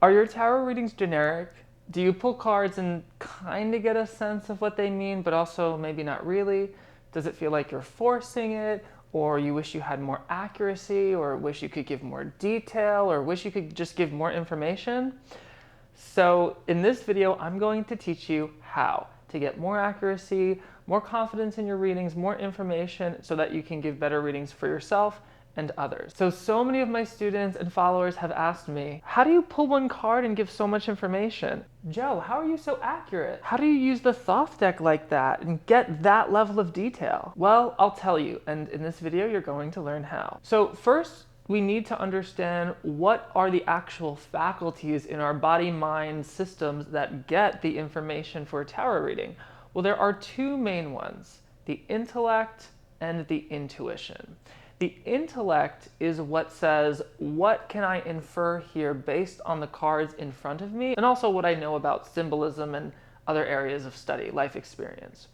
Are your tarot readings generic? Do you pull cards and kind of get a sense of what they mean, but also maybe not really? Does it feel like you're forcing it, or you wish you had more accuracy, or wish you could give more detail, or wish you could just give more information? So in this video, I'm going to teach you how to get more accuracy, more confidence in your readings, more information so that you can give better readings for yourself and others. So many of my students and followers have asked me, how do you pull one card and give so much information? Joe, how are you so accurate? How do you use the Thoth deck like that and get that level of detail? Well, I'll tell you, and in this video, you're going to learn how. So first, we need to understand what are the actual faculties in our body-mind systems that get the information for a tarot reading. Well, there are two main ones, the intellect and the intuition. The intellect is what says, what can I infer here based on the cards in front of me, and also what I know about symbolism and other areas of study, life experience.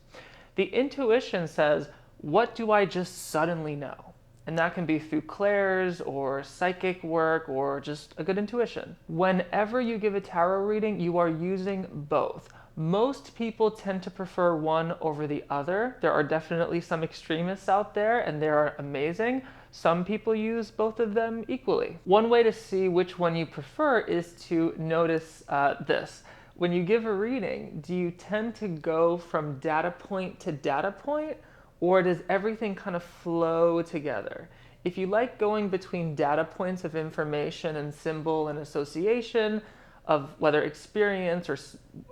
The intuition says, what do I just suddenly know? And that can be through clairs or psychic work or just a good intuition. Whenever you give a tarot reading, you are using both. Most people tend to prefer one over the other. There are definitely some extremists out there, and they are amazing. Some people use both of them equally. One way to see which one you prefer is to notice this. When you give a reading, do you tend to go from data point to data point, or does everything kind of flow together? If you like going between data points of information and symbol and association, of whether experience or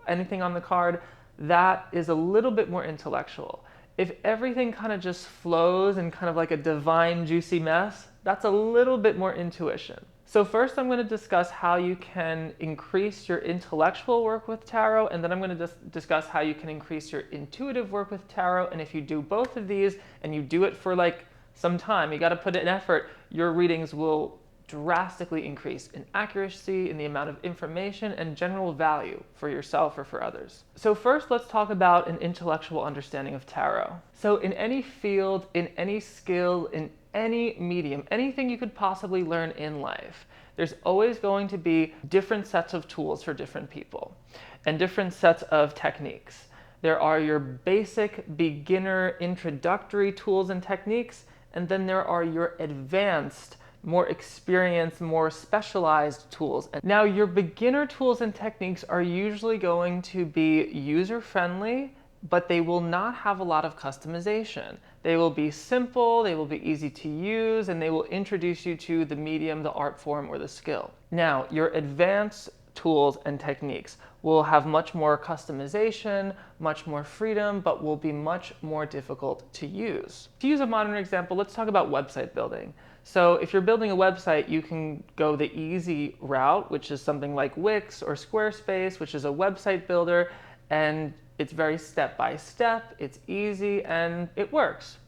anything on the card, that is a little bit more intellectual. If everything kind of just flows in kind of like a divine juicy mess, that's a little bit more intuition. So first I'm going to discuss how you can increase your intellectual work with tarot, and then I'm going to discuss how you can increase your intuitive work with tarot. And if you do both of these and you do it for like some time, you got to put in effort, your readings will drastically increase in accuracy, in the amount of information, and general value for yourself or for others. So first, let's talk about an intellectual understanding of tarot. So in any field, in any skill, in any medium, anything you could possibly learn in life, there's always going to be different sets of tools for different people and different sets of techniques. There are your basic beginner introductory tools and techniques, and then there are your advanced, more experienced, more specialized tools. And now your beginner tools and techniques are usually going to be user-friendly, but they will not have a lot of customization. They will be simple, they will be easy to use, and they will introduce you to the medium, the art form, or the skill. Now, your advanced tools and techniques will have much more customization, much more freedom, but will be much more difficult to use. To use a modern example, let's talk about website building. So if you're building a website, you can go the easy route, which is something like Wix or Squarespace, which is a website builder, and it's very step-by-step, it's easy, and it works.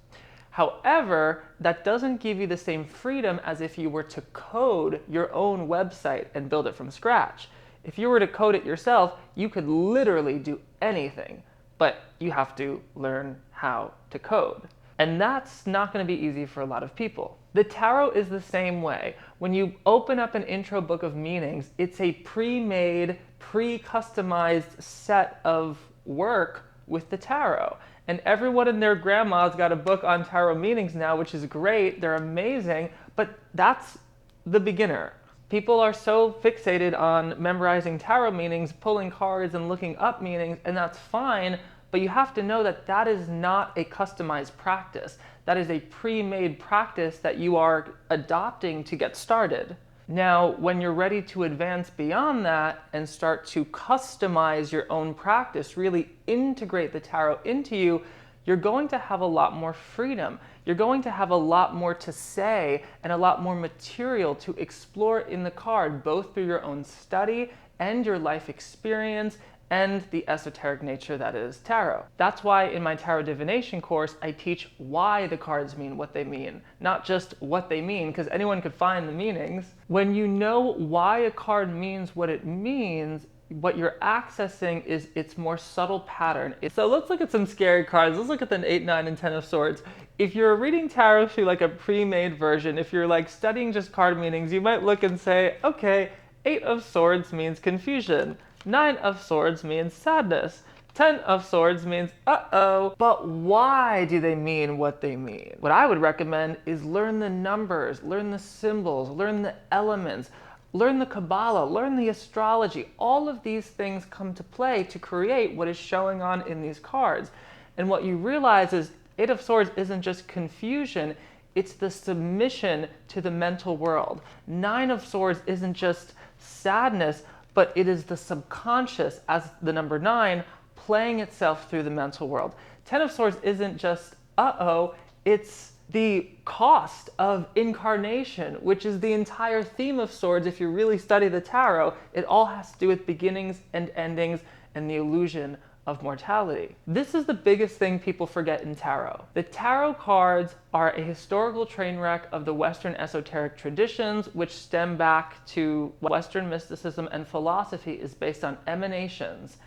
However, that doesn't give you the same freedom as if you were to code your own website and build it from scratch. If you were to code it yourself, you could literally do anything, but you have to learn how to code. And that's not going to be easy for a lot of people. The tarot is the same way. When you open up an intro book of meanings, it's a pre-made, pre-customized set of work with the tarot. And everyone and their grandma's got a book on tarot meanings now, which is great. They're amazing, but that's the beginner. People are so fixated on memorizing tarot meanings, pulling cards and looking up meanings, and that's fine. But you have to know that that is not a customized practice. That is a pre-made practice that you are adopting to get started. Now, when you're ready to advance beyond that and start to customize your own practice, really integrate the tarot into you, you're going to have a lot more freedom. You're going to have a lot more to say and a lot more material to explore in the card, both through your own study and your life experience and the esoteric nature that is tarot. That's why in my tarot divination course, I teach why the cards mean what they mean, not just what they mean, because anyone could find the meanings. When you know why a card means what it means, what you're accessing is its more subtle pattern. So let's look at some scary cards. Let's look at the 8, 9, and 10 of Swords. If you're reading tarot through like a pre-made version, if you're like studying just card meanings, you might look and say, okay, 8 of Swords means confusion. 9 of Swords means sadness. 10 of Swords means uh-oh. But why do they mean what they mean? What I would recommend is learn the numbers, learn the symbols, learn the elements, learn the Kabbalah, learn the astrology. All of these things come to play to create what is showing on in these cards. And what you realize is 8 of Swords isn't just confusion, it's the submission to the mental world. 9 of Swords isn't just sadness, but it is the subconscious, as the number 9, playing itself through the mental world. 10 of Swords isn't just uh-oh, it's the cost of incarnation, which is the entire theme of Swords. If you really study the tarot, it all has to do with beginnings and endings and the illusion of mortality. This is the biggest thing people forget in tarot. The tarot cards are a historical train wreck of the Western esoteric traditions, which stem back to Western mysticism and philosophy is based on emanations,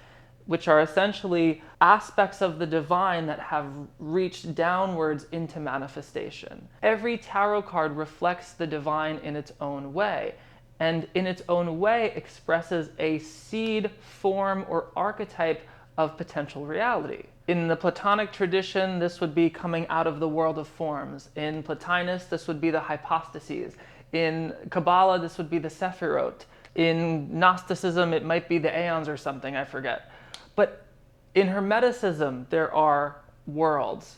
which are essentially aspects of the divine that have reached downwards into manifestation. Every tarot card reflects the divine in its own way, and in its own way expresses a seed, form, or archetype of potential reality. In the Platonic tradition, this would be coming out of the world of forms. In Plotinus, this would be the hypostases. In Kabbalah, this would be the Sephirot. In Gnosticism, it might be the aeons or something, I forget. But in Hermeticism, there are worlds.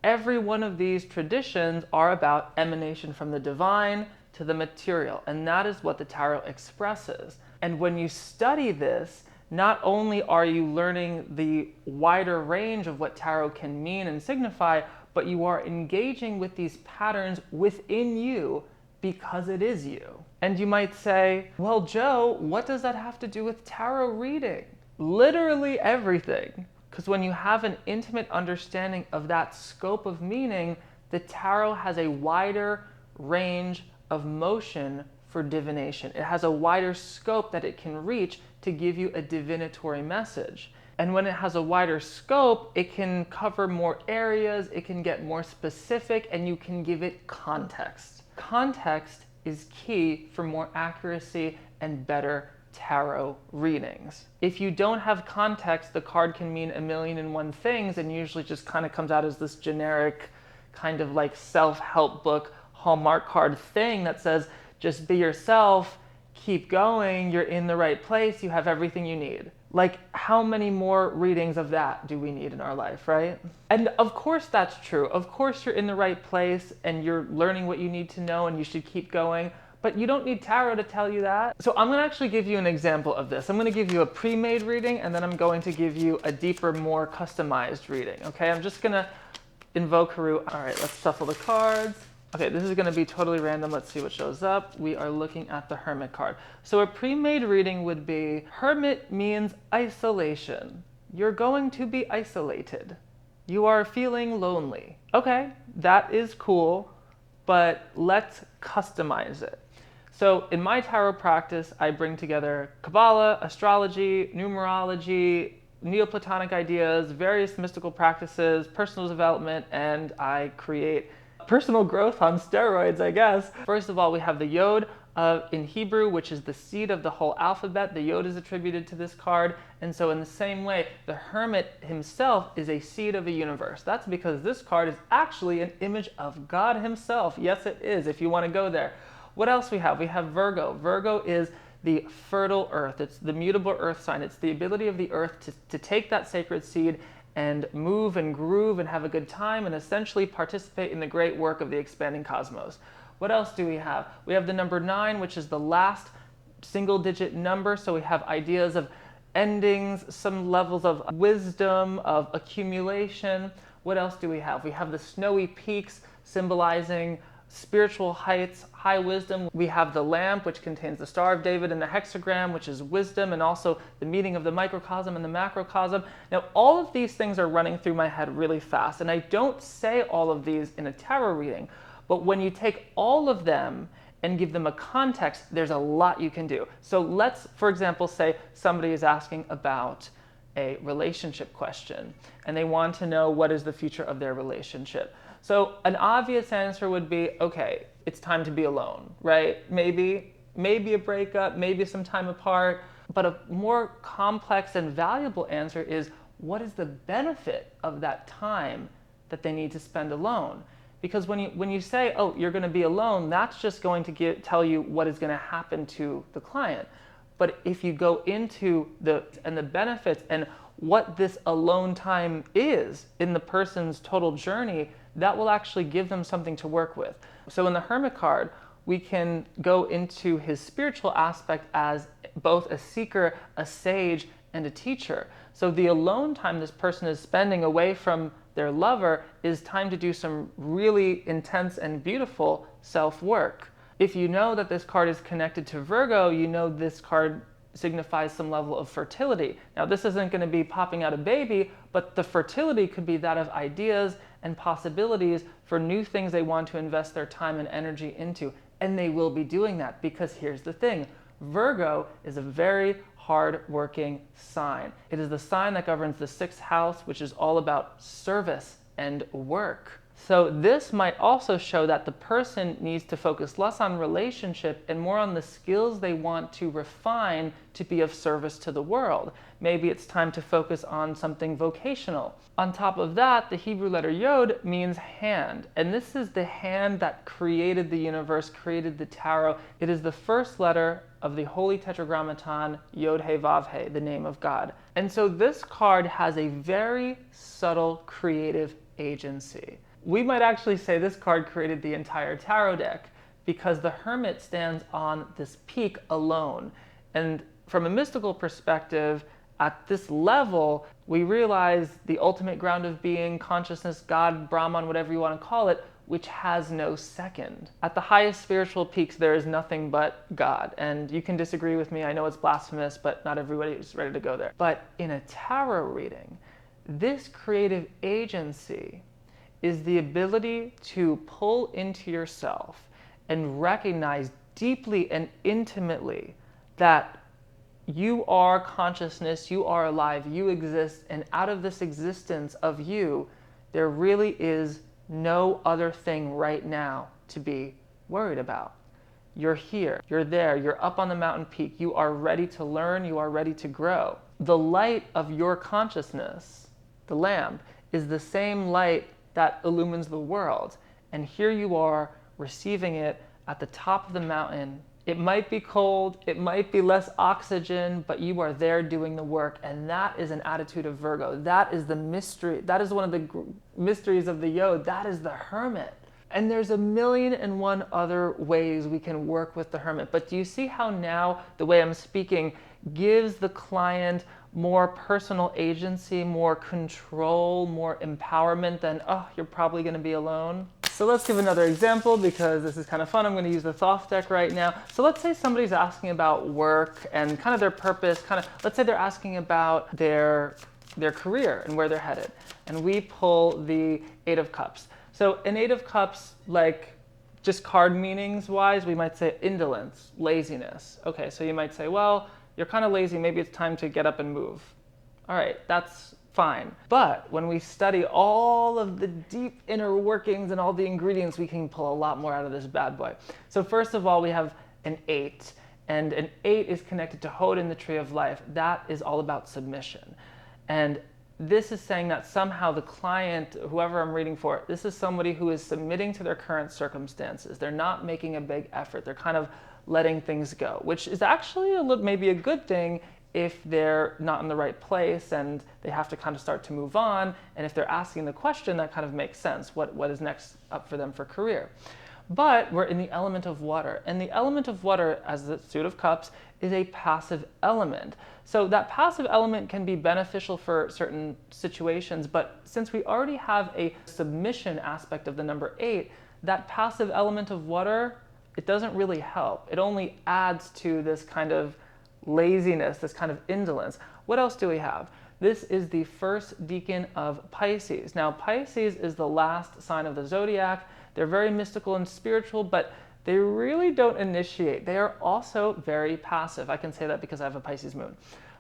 Every one of these traditions are about emanation from the divine to the material, and that is what the tarot expresses. And when you study this, not only are you learning the wider range of what tarot can mean and signify, but you are engaging with these patterns within you because it is you. And you might say, well, Joe, what does that have to do with tarot reading? Literally everything. Because when you have an intimate understanding of that scope of meaning, the tarot has a wider range of motion for divination. It has a wider scope that it can reach to give you a divinatory message. And when it has a wider scope, it can cover more areas, it can get more specific, and you can give it context. Context is key for more accuracy and better tarot readings. If you don't have context, the card can mean 1,000,001 things and usually just kind of comes out as this generic kind of like self-help book Hallmark card thing that says, just be yourself, keep going, you're in the right place, you have everything you need. Like, how many more readings of that do we need in our life, right? And of course that's true. Of course you're in the right place and you're learning what you need to know and you should keep going, but you don't need tarot to tell you that. So I'm gonna actually give you an example of this. I'm gonna give you a pre-made reading and then I'm going to give you a deeper, more customized reading, okay? I'm just gonna invoke Haru. All right, let's shuffle the cards. Okay, this is gonna be totally random. Let's see what shows up. We are looking at the Hermit card. So a pre-made reading would be, Hermit means isolation. You're going to be isolated. You are feeling lonely. Okay, that is cool, but let's customize it. So in my tarot practice, I bring together Kabbalah, astrology, numerology, Neoplatonic ideas, various mystical practices, personal development, and I create personal growth on steroids, I guess. First of all, we have the Yod in Hebrew, which is the seed of the whole alphabet. The Yod is attributed to this card. And so in the same way, the Hermit himself is a seed of the universe. That's because this card is actually an image of God himself. Yes, it is, if you want to go there. What else we have? We have Virgo. Virgo is the fertile earth. It's the mutable earth sign. It's the ability of the earth to take that sacred seed and move and groove and have a good time and essentially participate in the great work of the expanding cosmos. What else do we have? We have the number 9, which is the last single digit number. So we have ideas of endings, some levels of wisdom, of accumulation. What else do we have? We have the snowy peaks symbolizing spiritual heights, high wisdom. We have the lamp, which contains the Star of David, and the hexagram, which is wisdom, and also the meeting of the microcosm and the macrocosm. Now, all of these things are running through my head really fast, and I don't say all of these in a tarot reading, but when you take all of them and give them a context, there's a lot you can do. So let's, for example, say somebody is asking about a relationship question, and they want to know what is the future of their relationship. So an obvious answer would be, okay, it's time to be alone, right? Maybe maybe a breakup, maybe some time apart. But a more complex and valuable answer is, what is the benefit of that time that they need to spend alone? Because when you say, oh, you're going to be alone, that's just going to tell you what is going to happen to the client. But if you go into the benefits and what this alone time is in the person's total journey, that will actually give them something to work with. So in the Hermit card, we can go into his spiritual aspect as both a seeker, a sage, and a teacher. So the alone time this person is spending away from their lover is time to do some really intense and beautiful self-work. If you know that this card is connected to Virgo, you know this card signifies some level of fertility. Now, this isn't going to be popping out a baby, but the fertility could be that of ideas and possibilities for new things they want to invest their time and energy into. And they will be doing that, because here's the thing. Virgo is a very hard-working sign. It is the sign that governs the 6th house, which is all about service and work. So this might also show that the person needs to focus less on relationship and more on the skills they want to refine to be of service to the world. Maybe it's time to focus on something vocational. On top of that, the Hebrew letter Yod means hand. And this is the hand that created the universe, created the tarot. It is the first letter of the Holy Tetragrammaton, Yod He Vav He, the name of God. And so this card has a very subtle creative agency. We might actually say this card created the entire tarot deck, because the Hermit stands on this peak alone. And from a mystical perspective, at this level, we realize the ultimate ground of being, consciousness, God, Brahman, whatever you want to call it, which has no second. At the highest spiritual peaks, there is nothing but God. And you can disagree with me. I know it's blasphemous, but not everybody is ready to go there. But in a tarot reading, this creative agency is the ability to pull into yourself and recognize deeply and intimately that you are consciousness, you are alive, you exist, and out of this existence of you, there really is no other thing right now to be worried about. You're here, you're there, you're up on the mountain peak, you are ready to learn, you are ready to grow. The light of your consciousness, the lamp, is the same light that illumines the world. And here you are receiving it at the top of the mountain. It might be cold, it might be less oxygen, but you are there doing the work. And that is an attitude of Virgo. That is the mystery. That is one of the mysteries of the Yod. That is the Hermit. And there's a million and one other ways we can work with the Hermit. But do you see how now the way I'm speaking gives the client more personal agency, more control, more empowerment than, oh, you're probably going to be alone? So let's give another example, because this is kind of fun. I'm going to use the Thoth deck right now. So let's say somebody's asking about work and kind of their purpose, let's say they're asking about their career and where they're headed. And we pull the 8 of Cups. So an 8 of Cups, like just card meanings wise, we might say indolence, laziness. Okay, so you might say, well, you're kind of lazy, maybe it's time to get up and move. All right, that's fine. But when we study all of the deep inner workings and all the ingredients, we can pull a lot more out of this bad boy. So first of all, we have an 8. And an 8 is connected to Hod in the Tree of Life. That is all about submission. And this is saying that somehow the client, whoever I'm reading for, this is somebody who is submitting to their current circumstances. They're not making a big effort. They're kind of letting things go, which is actually maybe a good thing if they're not in the right place and they have to kind of start to move on. And if they're asking the question, that kind of makes sense. What is next up for them for career? But we're in the element of water. And the element of water, as the Suit of Cups, is a passive element. So that passive element can be beneficial for certain situations, but since we already have a submission aspect of the number 8, that passive element of water, it doesn't really help. It only adds to this kind of laziness, this kind of indolence. What else do we have? This is the first decan of Pisces. Now, Pisces is the last sign of the zodiac. They're very mystical and spiritual, but they really don't initiate. They are also very passive. I can say that because I have a Pisces moon.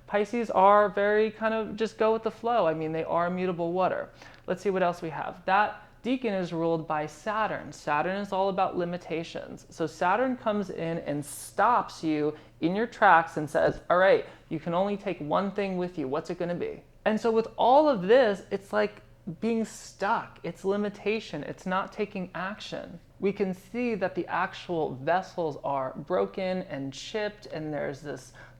Pisces are very kind of just go with the flow. I mean, they are immutable water. Let's see what else we have. That Deacon is ruled by Saturn. Saturn is all about limitations. So Saturn comes in and stops you in your tracks and says, all right, you can only take one thing with you. What's it going to be? And so with all of this, it's like being stuck. It's limitation. It's not taking action. We can see that the actual vessels are broken and chipped, and there's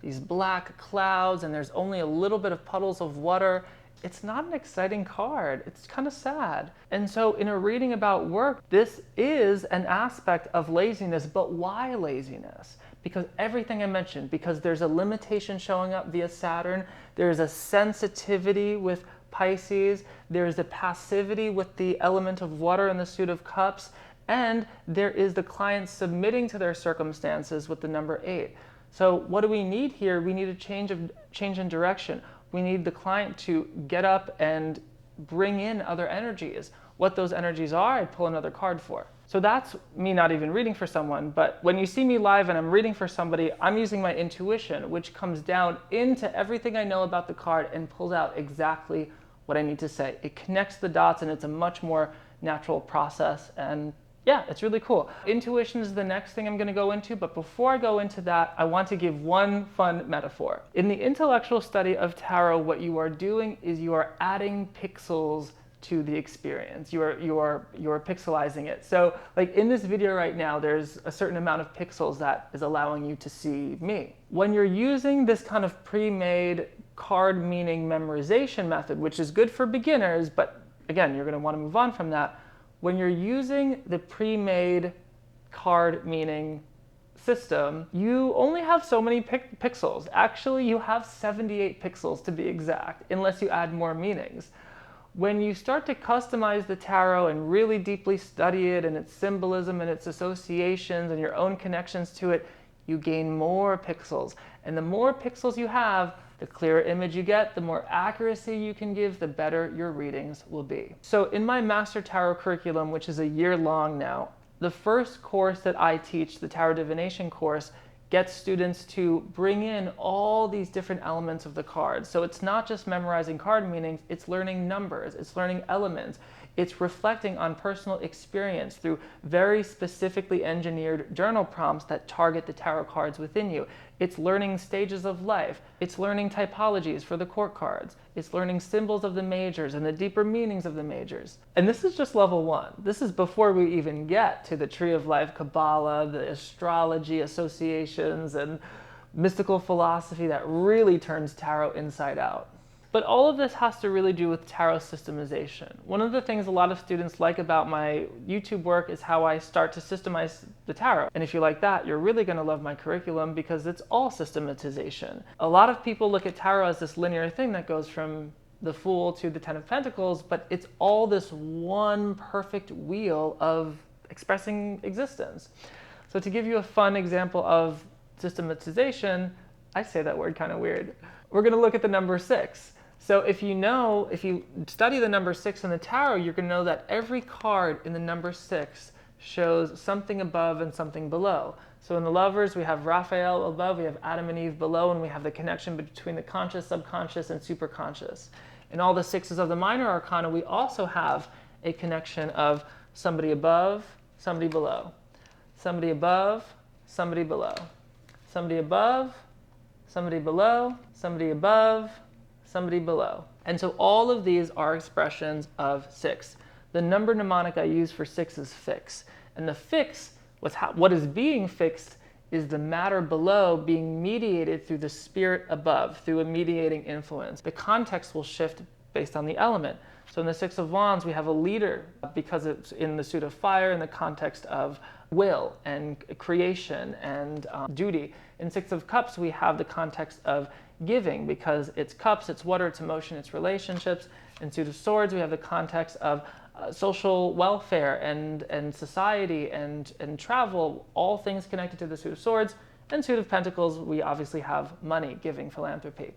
these black clouds, and there's only a little bit of puddles of water. It's not an exciting card. It's kind of sad. And so in a reading about work, this is an aspect of laziness, but why laziness? Because everything I mentioned, because there's a limitation showing up via Saturn, there's a sensitivity with Pisces, there's a passivity with the element of water in the suit of cups, and there is the client submitting to their circumstances with the number 8. So what do we need here? We need a change in direction. We need the client to get up and bring in other energies. What those energies are, I'd pull another card for. So that's me not even reading for someone, but when you see me live and I'm reading for somebody, I'm using my intuition, which comes down into everything I know about the card and pulls out exactly what I need to say. It connects the dots, and it's a much more natural process, and yeah, it's really cool. Intuition is the next thing I'm going to go into, but before I go into that, I want to give one fun metaphor. In the intellectual study of tarot, what you are doing is you are adding pixels to the experience. You are pixelizing it. So like in this video right now, there's a certain amount of pixels that is allowing you to see me. When you're using this kind of pre-made card meaning memorization method, which is good for beginners, but again, you're going to want to move on from that. When you're using the pre-made card meaning system, you only have so many pixels. Actually, you have 78 pixels to be exact, unless you add more meanings. When you start to customize the tarot and really deeply study it and its symbolism and its associations and your own connections to it, you gain more pixels. And the more pixels you have, the clearer image you get, the more accuracy you can give, the better your readings will be. So in my Master Tarot curriculum, which is a year long now, the first course that I teach, the Tarot Divination course, gets students to bring in all these different elements of the cards. So it's not just memorizing card meanings, it's learning numbers, it's learning elements. It's reflecting on personal experience through very specifically engineered journal prompts that target the tarot cards within you. It's learning stages of life. It's learning typologies for the court cards. It's learning symbols of the majors and the deeper meanings of the majors. And this is just level 1. This is before we even get to the Tree of Life Kabbalah, the astrology associations, and mystical philosophy that really turns tarot inside out. But all of this has to really do with tarot systemization. One of the things a lot of students like about my YouTube work is how I start to systemize the tarot. And if you like that, you're really going to love my curriculum because it's all systematization. A lot of people look at tarot as this linear thing that goes from the Fool to the Ten of Pentacles, but it's all this one perfect wheel of expressing existence. So to give you a fun example of systematization, I say that word kind of weird. We're going to look at the number 6. So if you study the number 6 in the tarot, you're going to know that every card in the number 6 shows something above and something below. So in the Lovers, we have Raphael above, we have Adam and Eve below, and we have the connection between the conscious, subconscious, and superconscious. In all the 6s of the minor arcana, we also have a connection of somebody above, somebody below. Somebody above, somebody below. Somebody above, somebody below, somebody above, somebody below. And so all of these are expressions of 6. The number mnemonic I use for 6 is fix. And the fix, what is being fixed, is the matter below being mediated through the spirit above, through a mediating influence. The context will shift based on the element. So in the 6 of Wands, we have a leader because it's in the suit of fire in the context of will and creation and duty. In 6 of Cups, we have the context of giving because it's cups, it's water, it's emotion, it's relationships. In suit of Swords, we have the context of social welfare and society and travel, all things connected to the suit of Swords. And suit of Pentacles, we obviously have money, giving, philanthropy.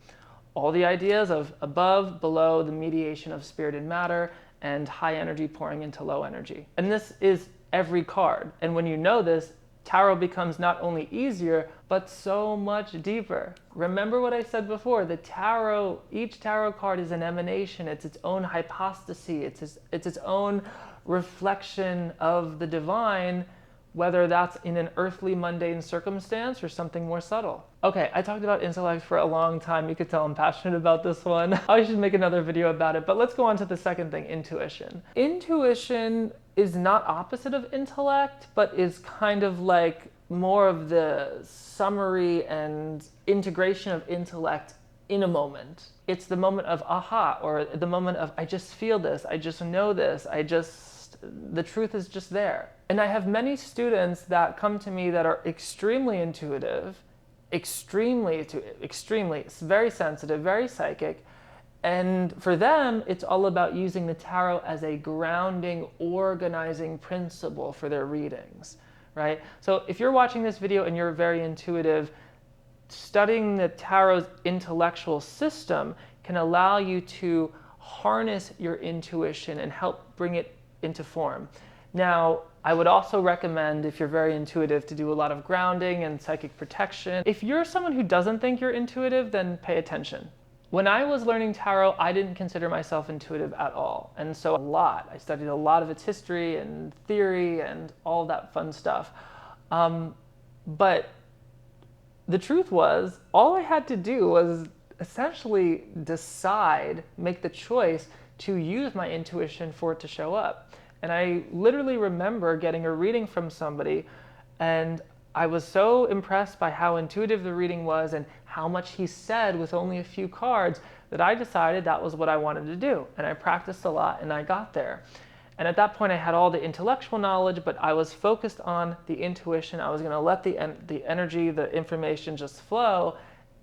All the ideas of above, below, the mediation of spirit and matter, and high energy pouring into low energy. And this is every card. And when you know this, tarot becomes not only easier, but so much deeper. Remember what I said before, the tarot, each tarot card is an emanation, it's its own hypostasy, it's its own reflection of the divine, whether that's in an earthly mundane circumstance or something more subtle. Okay, I talked about intellect for a long time. You could tell I'm passionate about this one. I should make another video about it, but let's go on to the second thing, intuition. Intuition is not opposite of intellect, but is kind of like more of the summary and integration of intellect in a moment. It's the moment of aha, or the moment of I just feel this, I just know this, the truth is just there. And I have many students that come to me that are extremely intuitive, extremely, very sensitive, very psychic. And for them, it's all about using the tarot as a grounding, organizing principle for their readings, right? So if you're watching this video and you're very intuitive, studying the tarot's intellectual system can allow you to harness your intuition and help bring it into form. Now, I would also recommend, if you're very intuitive, to do a lot of grounding and psychic protection. If you're someone who doesn't think you're intuitive, then pay attention. When I was learning tarot, I didn't consider myself intuitive at all. And so I studied a lot of its history and theory and all that fun stuff. But the truth was, all I had to do was essentially make the choice to use my intuition for it to show up. And I literally remember getting a reading from somebody, and I was so impressed by how intuitive the reading was and how much he said with only a few cards that I decided that was what I wanted to do. And I practiced a lot and I got there. And at that point I had all the intellectual knowledge, but I was focused on the intuition. I was going to let the energy, the information just flow,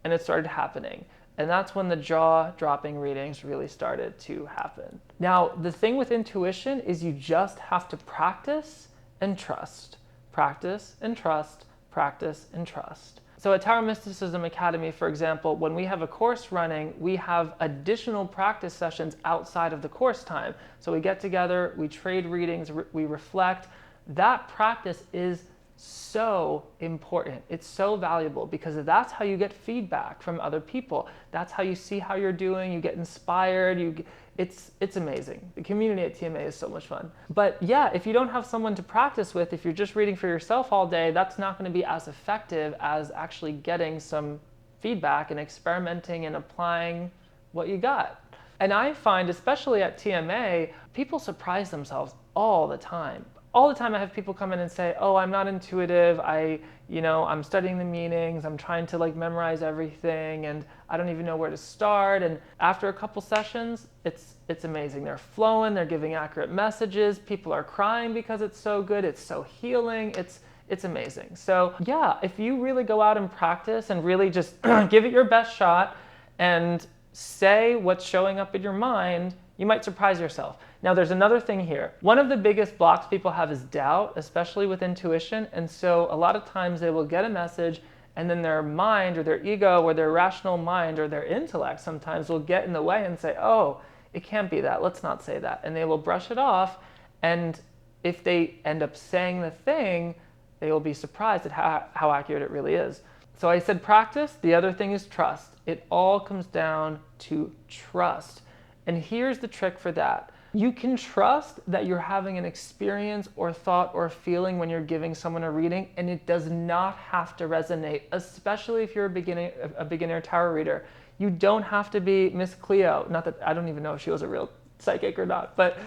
and it started happening. And that's when the jaw-dropping readings really started to happen. Now, the thing with intuition is you just have to practice and trust. Practice and trust, practice and trust. So at Tarot Mysticism Academy, for example, when we have a course running, we have additional practice sessions outside of the course time. So we get together, we trade readings, we reflect. That practice is so important. It's so valuable because that's how you get feedback from other people. That's how you see how you're doing, you get inspired, it's amazing. The community at TMA is so much fun. But yeah, if you don't have someone to practice with, if you're just reading for yourself all day, that's not going to be as effective as actually getting some feedback and experimenting and applying what you got. And I find, especially at TMA, people surprise themselves all the time. All the time I have people come in and say, oh, I'm not intuitive, I'm studying the meanings, I'm trying to memorize everything, and I don't even know where to start. And after a couple sessions, it's amazing. They're flowing, they're giving accurate messages, people are crying because it's so good, it's so healing, it's amazing. So yeah, if you really go out and practice and really just give it your best shot and say what's showing up in your mind, you might surprise yourself. Now there's another thing here. One of the biggest blocks people have is doubt, especially with intuition. And so a lot of times they will get a message and then their mind or their ego or their rational mind or their intellect sometimes will get in the way and say, oh, it can't be that, let's not say that. And they will brush it off. And if they end up saying the thing, they will be surprised at how accurate it really is. So I said practice, the other thing is trust. It all comes down to trust. And here's the trick for that. You can trust that you're having an experience or thought or feeling when you're giving someone a reading, and it does not have to resonate, especially if you're a beginner tarot reader. You don't have to be Miss Cleo. Not that I don't even know if she was a real psychic or not, but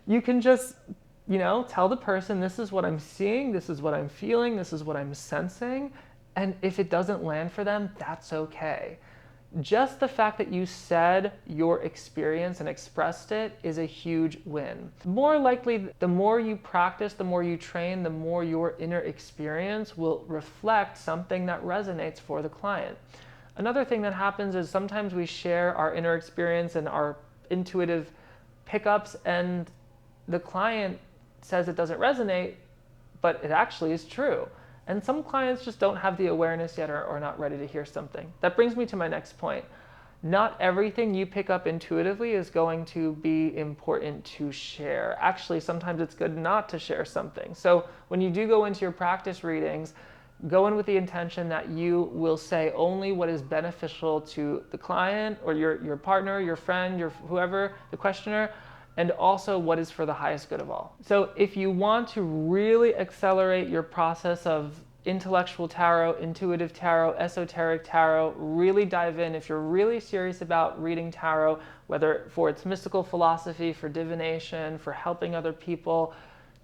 you can just, tell the person, this is what I'm seeing, this is what I'm feeling, this is what I'm sensing. And if it doesn't land for them, that's okay. Just the fact that you said your experience and expressed it is a huge win. More likely, the more you practice, the more you train, the more your inner experience will reflect something that resonates for the client. Another thing that happens is sometimes we share our inner experience and our intuitive pickups, and the client says it doesn't resonate, but it actually is true. And some clients just don't have the awareness yet or are not ready to hear something. That brings me to my next point. not everything you pick up intuitively is going to be important to share. Actually, sometimes it's good not to share something. So when you do go into your practice readings, go in with the intention that you will say only what is beneficial to the client or your partner, your friend, your whoever, the questioner, and also what is for the highest good of all. So if you want to really accelerate your process of intellectual tarot, intuitive tarot, esoteric tarot, really dive in. If you're really serious about reading tarot, whether for its mystical philosophy, for divination, for helping other people,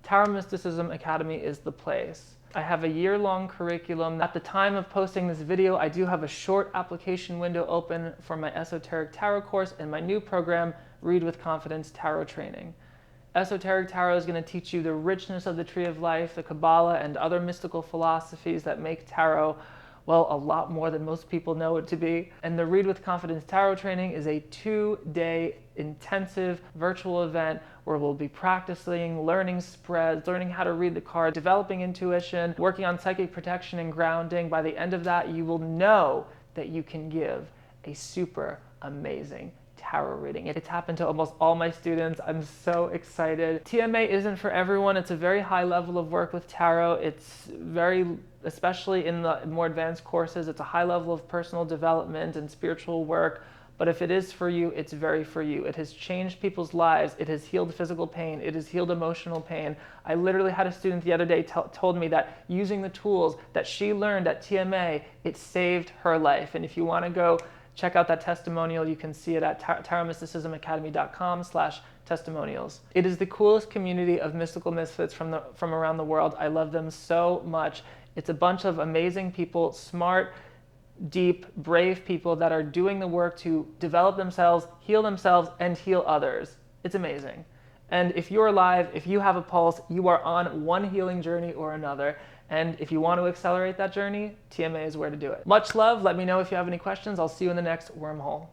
Tarot Mysticism Academy is the place. I have a year-long curriculum. At the time of posting this video, I do have a short application window open for my Esoteric Tarot course and my new program, Read with Confidence Tarot Training. Esoteric Tarot is going to teach you the richness of the Tree of Life, the Kabbalah, and other mystical philosophies that make tarot, well, a lot more than most people know it to be. And the Read with Confidence Tarot Training is a 2-day intensive virtual event where we'll be practicing, learning spreads, learning how to read the cards, developing intuition, working on psychic protection and grounding. By the end of that, you will know that you can give a super amazing tarot reading. It's happened to almost all my students. I'm so excited. TMA isn't for everyone. It's a very high level of work with tarot. It's very, especially in the more advanced courses, it's a high level of personal development and spiritual work. But if it is for you, it's very for you. It has changed people's lives. It has healed physical pain. It has healed emotional pain. I literally had a student the other day told me that using the tools that she learned at TMA, it saved her life. And if you want to go check out that testimonial, you can see it at tarotmysticismacademy.com/testimonials. It is the coolest community of mystical misfits from around the world. I love them so much. It's a bunch of amazing people, smart, deep, brave people that are doing the work to develop themselves, and heal others. It's amazing. And if you're alive, if you have a pulse, you are on one healing journey or another. And if you want to accelerate that journey, TMA is where to do it. Much love. Let me know if you have any questions. I'll see you in the next wormhole.